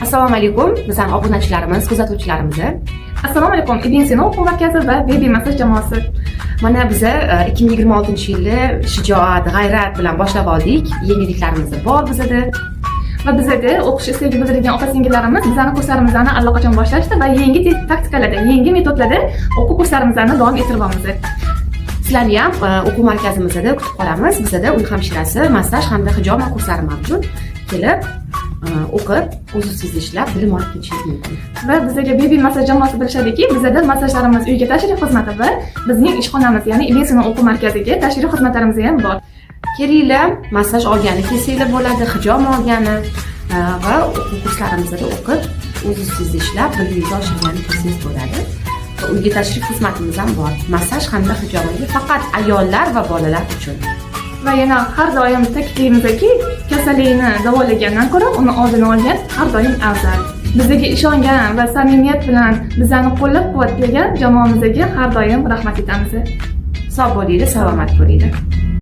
Assalomu alaykum, bizning obunachilarimiz, kuzatuvchilarimiz. Assalomu alaykum, Ibn Sino o'quv markazi va Baby Massaj jamoasi. Mana biz 2026-yilni shijoat, g'ayrat bilan boshlab oldik. Yangiliklarimiz bor bizda. Va bizda o'qish istagi bildirilgan opa-singillarimiz bizning kurslarimizni allaqachon boshlashdi va yangi taktikalarda, yangi metodlarda o'quv kurslarimizni davom ettiramiz. Sizlarni ham o'quv markazimizda kutib qolamiz. Bizda uy hamshirasi, massaj hamda hijob kurslari mavjud. Kelib, o'qib, o'zingizda ishlab, bilim olib ketishingiz mumkin. Va bizga Baby Massaj jamoasi bilishadiki, bizda massajlarimiz uyga tashrif xizmati va bizning ishxonamiz, ya'ni Ibn Sino o'quv markaziga tashrif xizmatlarimiz ham bor. Kelinglar, massaj olgani kelsanglar bo'ladi, hijob olgani va o'quv kurslarimizda o'qib, o'zingizda ishlab, bilimingizni oshirgani kelsangiz bo'ladi. Uyga tashrif xizmatimiz ham bor. Massaj hamda hijobga faqat ayollar va bolalar uchun. Va yana har doim ta'kidlaymizki, kasallikni davolagandan ko'ra uni oldini olgan har doim afzal. Bizga ishongan va samimiyat bilan bizani qo'llab-quvvatlagan jamoamizga har doim rahmat aytamiz. Sog' bo'linglar, salomat bo'linglar.